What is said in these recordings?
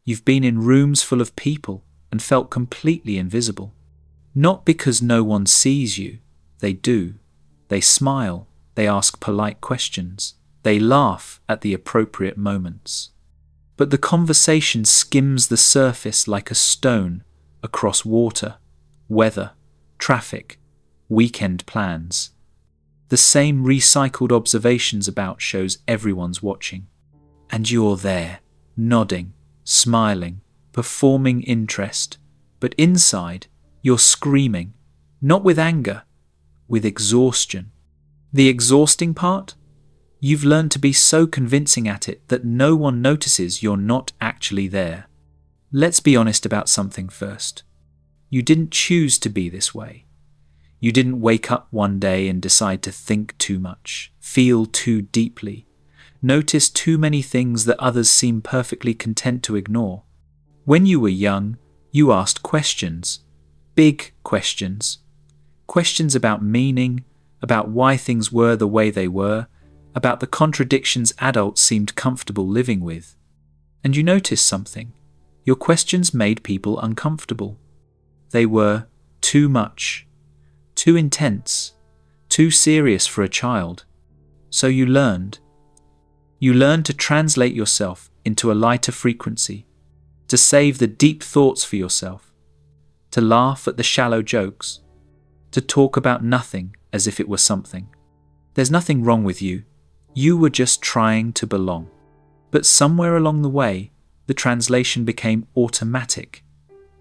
You've been in rooms full of people and felt completely invisible. Not because no one sees you, they do. They smile, they ask polite questions, they laugh at the appropriate moments. But the conversation skims the surface like a stone across water, weather, traffic, weekend plans. The same recycled observations about shows everyone's watching. And you're there, nodding, smiling, performing interest, but inside you're screaming, not with anger, with exhaustion. The exhausting part? You've learned to be so convincing at it that no one notices you're not actually there. Let's be honest about something first. You didn't choose to be this way. You didn't wake up one day and decide to think too much, feel too deeply, notice too many things that others seem perfectly content to ignore. When you were young, you asked questions, big questions. Questions about meaning, about why things were the way they were, about the contradictions adults seemed comfortable living with. And you noticed something. Your questions made people uncomfortable. They were too much, too intense, too serious for a child. So you learned. You learned to translate yourself into a lighter frequency, to save the deep thoughts for yourself, to laugh at the shallow jokes, to talk about nothing as if it were something. There's nothing wrong with you. You were just trying to belong. But somewhere along the way, the translation became automatic.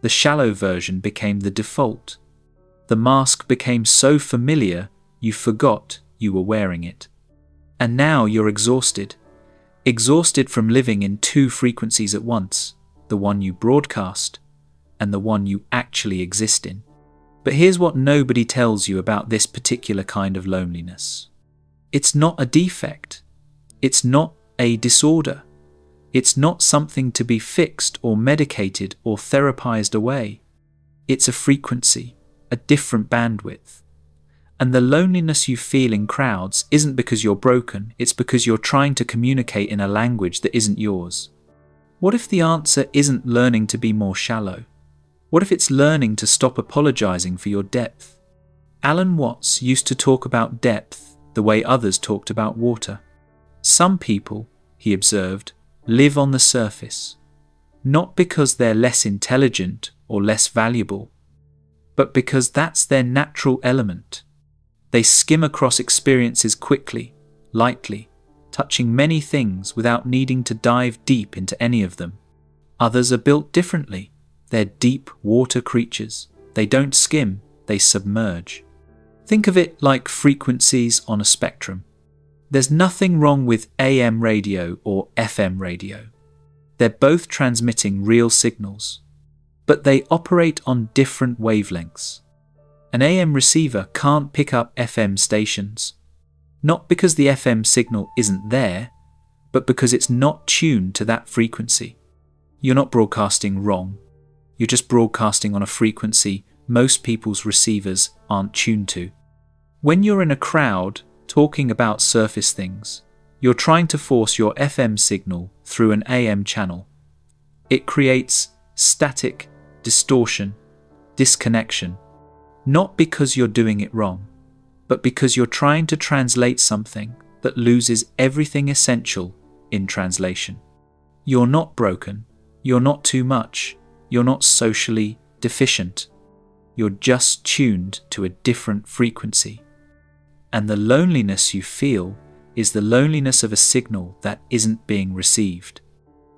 The shallow version became the default. The mask became so familiar, you forgot you were wearing it. And now you're exhausted. Exhausted from living in two frequencies at once, the one you broadcast and the one you actually exist in. But here's what nobody tells you about this particular kind of loneliness. It's not a defect. It's not a disorder. It's not something to be fixed or medicated or therapized away. It's a frequency, a different bandwidth. And the loneliness you feel in crowds isn't because you're broken, it's because you're trying to communicate in a language that isn't yours. What if the answer isn't learning to be more shallow? What if it's learning to stop apologizing for your depth? Alan Watts used to talk about depth the way others talked about water. Some people, he observed, live on the surface, not because they're less intelligent or less valuable, but because that's their natural element. They skim across experiences quickly, lightly, touching many things without needing to dive deep into any of them. Others are built differently. They're deep water creatures. They don't skim, they submerge. Think of it like frequencies on a spectrum. There's nothing wrong with AM radio or FM radio. They're both transmitting real signals, but they operate on different wavelengths. An AM receiver can't pick up FM stations, not because the FM signal isn't there, but because it's not tuned to that frequency. You're not broadcasting wrong. You're just broadcasting on a frequency most people's receivers aren't tuned to. When you're in a crowd talking about surface things, you're trying to force your FM signal through an AM channel. It creates static, distortion, disconnection, not because you're doing it wrong, but because you're trying to translate something that loses everything essential in translation. You're not broken. You're not too much. You're not socially deficient. You're just tuned to a different frequency. And the loneliness you feel is the loneliness of a signal that isn't being received.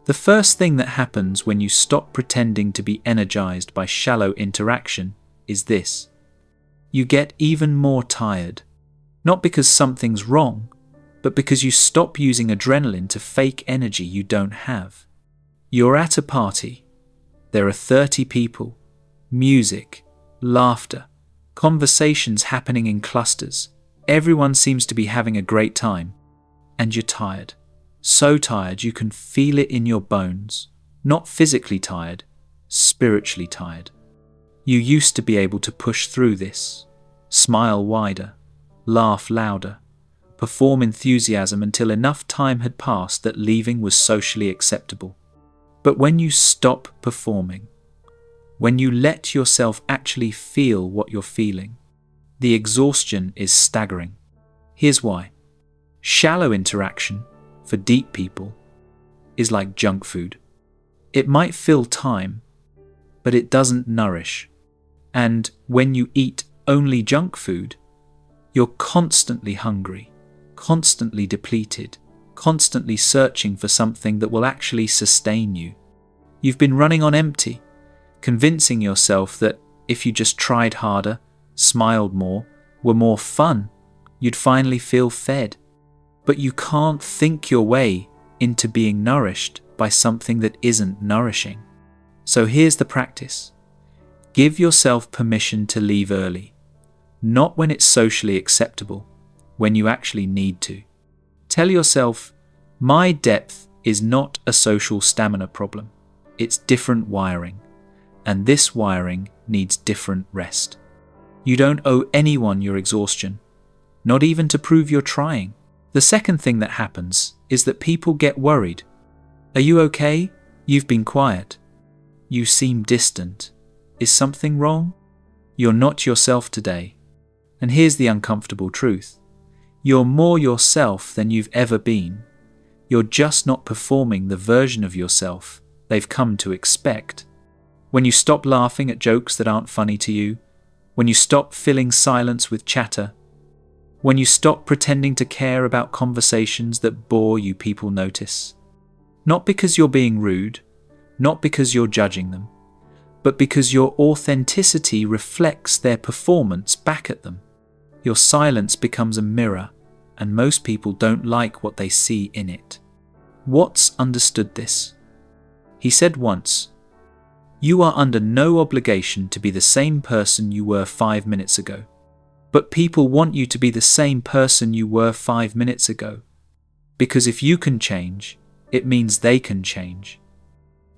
The first thing that happens when you stop pretending to be energized by shallow interaction is this. You get even more tired, not because something's wrong, but because you stop using adrenaline to fake energy you don't have. You're at a party. There are 30 people, music, laughter, conversations happening in clusters. Everyone seems to be having a great time, and you're tired. So tired you can feel it in your bones. Not physically tired, spiritually tired. You used to be able to push through this, smile wider, laugh louder, perform enthusiasm until enough time had passed that leaving was socially acceptable. But when you stop performing, when you let yourself actually feel what you're feeling, the exhaustion is staggering. Here's why. Shallow interaction, for deep people, is like junk food. It might fill time, but it doesn't nourish. And when you eat only junk food, you're constantly hungry, constantly depleted, constantly searching for something that will actually sustain you. You've been running on empty, convincing yourself that if you just tried harder, smiled more, were more fun, you'd finally feel fed. But you can't think your way into being nourished by something that isn't nourishing. So here's the practice. Give yourself permission to leave early, not when it's socially acceptable, when you actually need to. Tell yourself, my depth is not a social stamina problem. It's different wiring, and this wiring needs different rest. You don't owe anyone your exhaustion, not even to prove you're trying. The second thing that happens is that people get worried. Are you okay? You've been quiet. You seem distant. Is something wrong? You're not yourself today. And here's the uncomfortable truth. You're more yourself than you've ever been. You're just not performing the version of yourself they've come to expect. When you stop laughing at jokes that aren't funny to you, when you stop filling silence with chatter, when you stop pretending to care about conversations that bore you, people notice. Not because you're being rude, not because you're judging them, but because your authenticity reflects their performance back at them. Your silence becomes a mirror, and most people don't like what they see in it. Watts understood this. He said once, "You are under no obligation to be the same person you were 5 minutes ago. But people want you to be the same person you were 5 minutes ago. Because if you can change, it means they can change.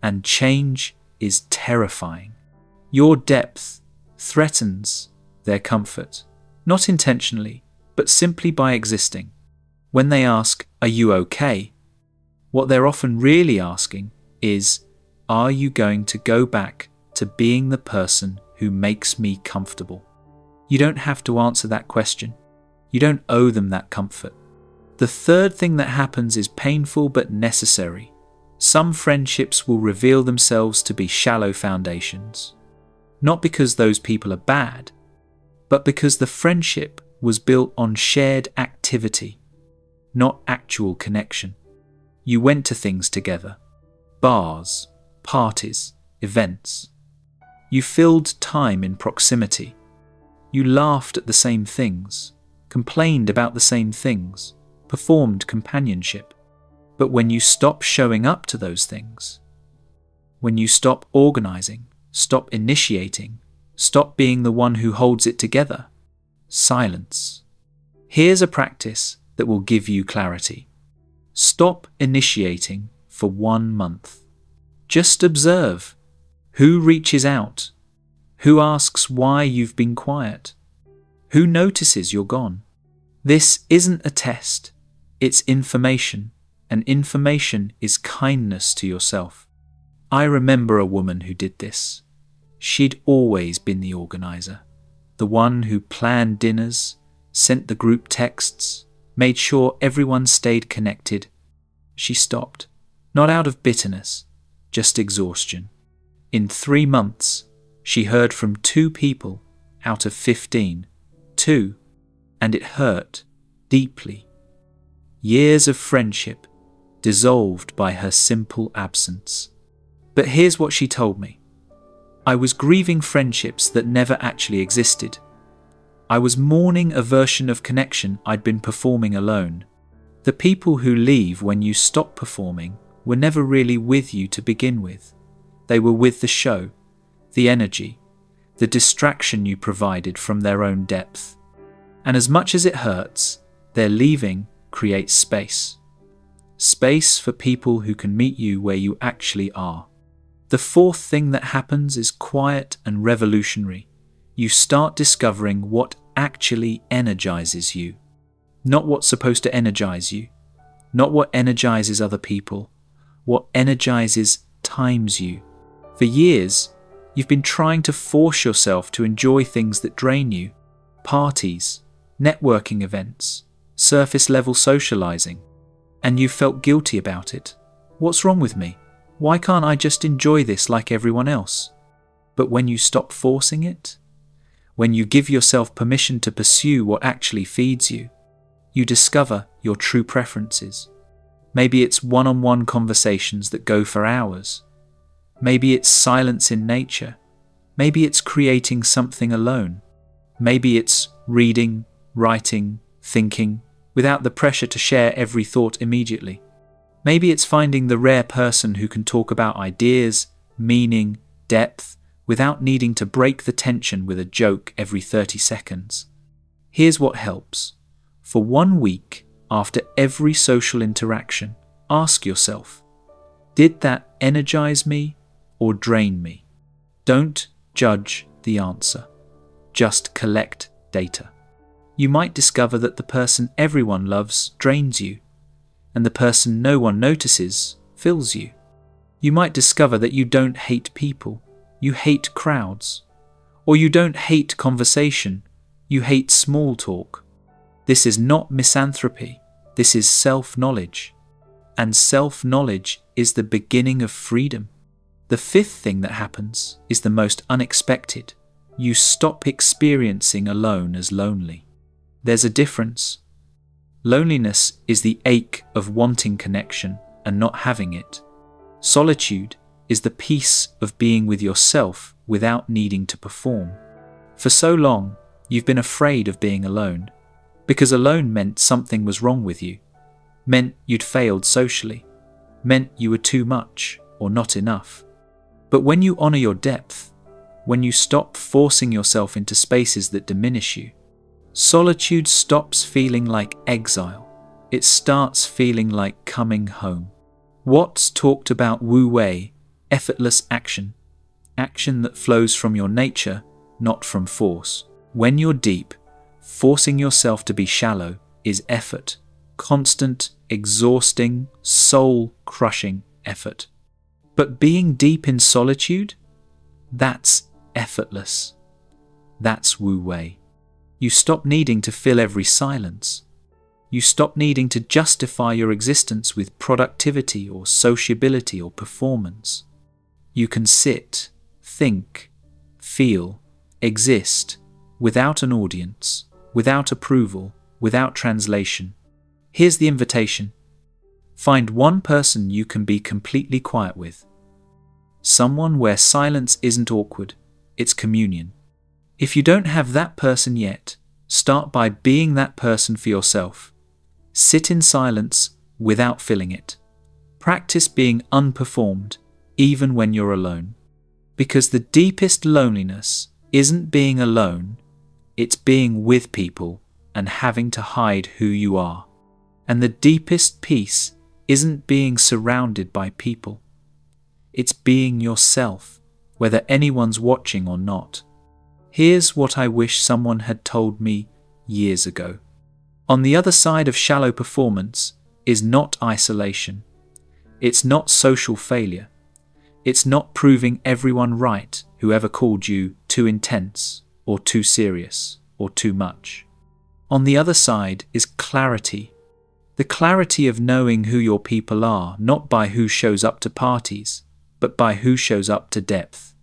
And change is terrifying. Your depth threatens their comfort, not intentionally, but simply by existing. When they ask, 'Are you okay?' what they're often really asking is, 'Are you going to go back to being the person who makes me comfortable?' You don't have to answer that question. You don't owe them that comfort. The third thing that happens is painful but necessary. Some friendships will reveal themselves to be shallow foundations. Not because those people are bad, but because the friendship was built on shared activity, not actual connection. You went to things together. Bars, parties, events. You filled time in proximity. You laughed at the same things, complained about the same things, performed companionship. But when you stop showing up to those things, when you stop organizing, stop initiating, stop being the one who holds it together, silence. Here's a practice that will give you clarity. Stop initiating for 1 month. Just observe who reaches out. Who asks why you've been quiet? Who notices you're gone? This isn't a test, it's information, and information is kindness to yourself. I remember a woman who did this. She'd always been the organizer, the one who planned dinners, sent the group texts, made sure everyone stayed connected. She stopped, not out of bitterness, just exhaustion. In 3 months, she heard from 2 people out of 15, 2, and it hurt deeply. Years of friendship dissolved by her simple absence. But here's what she told me. I was grieving friendships that never actually existed. I was mourning a version of connection I'd been performing alone. The people who leave when you stop performing were never really with you to begin with. They were with the show, the energy, the distraction you provided from their own depth. And as much as it hurts, their leaving creates space. Space for people who can meet you where you actually are. The fourth thing that happens is quiet and revolutionary. You start discovering what actually energizes you. Not what's supposed to energize you. Not what energizes other people. What energizes times you. For years, you've been trying to force yourself to enjoy things that drain you. Parties, networking events, surface-level socializing. And you've felt guilty about it. What's wrong with me? Why can't I just enjoy this like everyone else? But when you stop forcing it, when you give yourself permission to pursue what actually feeds you, you discover your true preferences. Maybe it's one-on-one conversations that go for hours. Maybe it's silence in nature. Maybe it's creating something alone. Maybe it's reading, writing, thinking, without the pressure to share every thought immediately. Maybe it's finding the rare person who can talk about ideas, meaning, depth, without needing to break the tension with a joke every 30 seconds. Here's what helps. For 1 week, after every social interaction, ask yourself, did that energize me or drain me? Don't judge the answer. Just collect data. You might discover that the person everyone loves drains you, and the person no one notices fills you. You might discover that you don't hate people, you hate crowds. Or you don't hate conversation, you hate small talk. This is not misanthropy, this is self-knowledge. And self-knowledge is the beginning of freedom. The fifth thing that happens is the most unexpected. You stop experiencing alone as lonely. There's a difference. Loneliness is the ache of wanting connection and not having it. Solitude is the peace of being with yourself without needing to perform. For so long, you've been afraid of being alone, because alone meant something was wrong with you, meant you'd failed socially, meant you were too much or not enough. But when you honor your depth, when you stop forcing yourself into spaces that diminish you, solitude stops feeling like exile. It starts feeling like coming home. Watts talked about Wu Wei, effortless action, action that flows from your nature, not from force. When you're deep, forcing yourself to be shallow is effort, constant, exhausting, soul-crushing effort. But being deep in solitude, that's effortless. That's Wu Wei. You stop needing to fill every silence. You stop needing to justify your existence with productivity or sociability or performance. You can sit, think, feel, exist without an audience, without approval, without translation. Here's the invitation. Find one person you can be completely quiet with. Someone where silence isn't awkward, it's communion. If you don't have that person yet, start by being that person for yourself. Sit in silence without filling it. Practice being unperformed, even when you're alone. Because the deepest loneliness isn't being alone, it's being with people and having to hide who you are. And the deepest peace isn't being surrounded by people. It's being yourself, whether anyone's watching or not. Here's what I wish someone had told me years ago. On the other side of shallow performance is not isolation. It's not social failure. It's not proving everyone right whoever called you too intense or too serious or too much. On the other side is clarity. The clarity of knowing who your people are, not by who shows up to parties, but by who shows up to depth.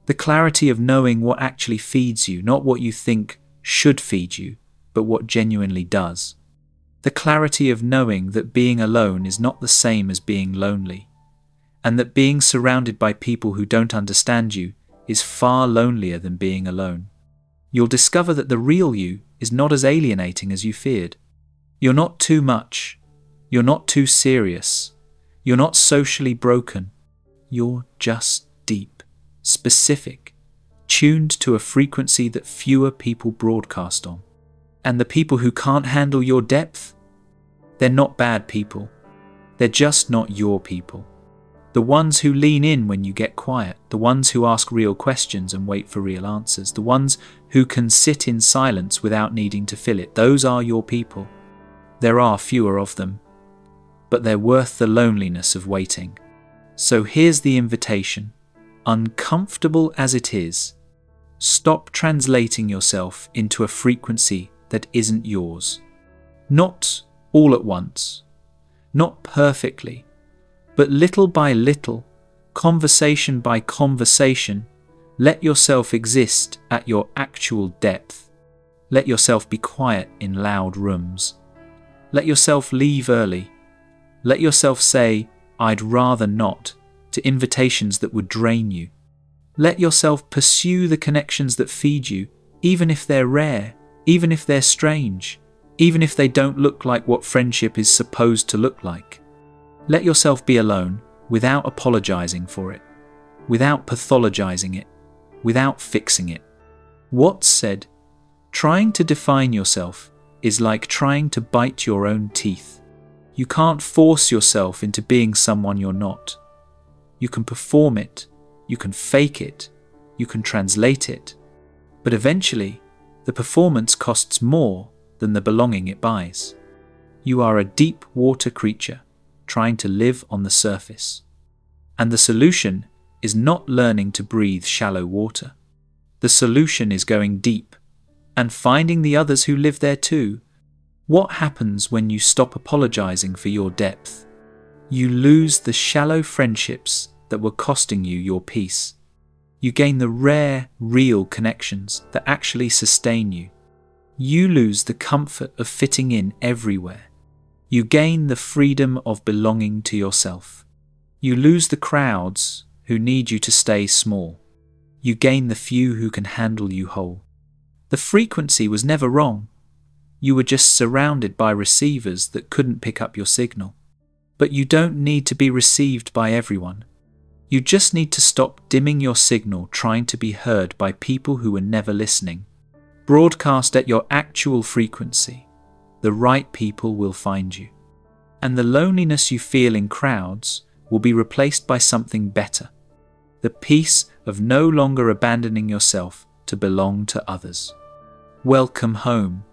The clarity of knowing what actually feeds you, not what you think should feed you, but what genuinely does. The clarity of knowing that being alone is not the same as being lonely, and that being surrounded by people who don't understand you is far lonelier than being alone. You'll discover that the real you is not as alienating as you feared. You're not too much. You're not too serious. You're not socially broken. You're just deep, specific, tuned to a frequency that fewer people broadcast on. And the people who can't handle your depth, they're not bad people. They're just not your people. The ones who lean in when you get quiet, the ones who ask real questions and wait for real answers, the ones who can sit in silence without needing to fill it, those are your people. There are fewer of them, but they're worth the loneliness of waiting. So here's the invitation. Uncomfortable as it is, stop translating yourself into a frequency that isn't yours. Not all at once, not perfectly, but little by little, conversation by conversation, let yourself exist at your actual depth. Let yourself be quiet in loud rooms. Let yourself leave early. Let yourself say, "I'd rather not," to invitations that would drain you. Let yourself pursue the connections that feed you, even if they're rare, even if they're strange, even if they don't look like what friendship is supposed to look like. Let yourself be alone without apologizing for it, without pathologizing it, without fixing it. Watts said, "Trying to define yourself is like trying to bite your own teeth. You can't force yourself into being someone you're not. You can perform it, you can fake it, you can translate it, but eventually the performance costs more than the belonging it buys. You are a deep water creature trying to live on the surface. And the solution is not learning to breathe shallow water. The solution is going deep and finding the others who live there too. What happens when you stop apologizing for your depth? You lose the shallow friendships that were costing you your peace. You gain the rare, real connections that actually sustain you. You lose the comfort of fitting in everywhere. You gain the freedom of belonging to yourself. You lose the crowds who need you to stay small. You gain the few who can handle you whole. The frequency was never wrong. You were just surrounded by receivers that couldn't pick up your signal. But you don't need to be received by everyone. You just need to stop dimming your signal trying to be heard by people who were never listening. Broadcast at your actual frequency. The right people will find you. And the loneliness you feel in crowds will be replaced by something better. The peace of no longer abandoning yourself to belong to others. Welcome home.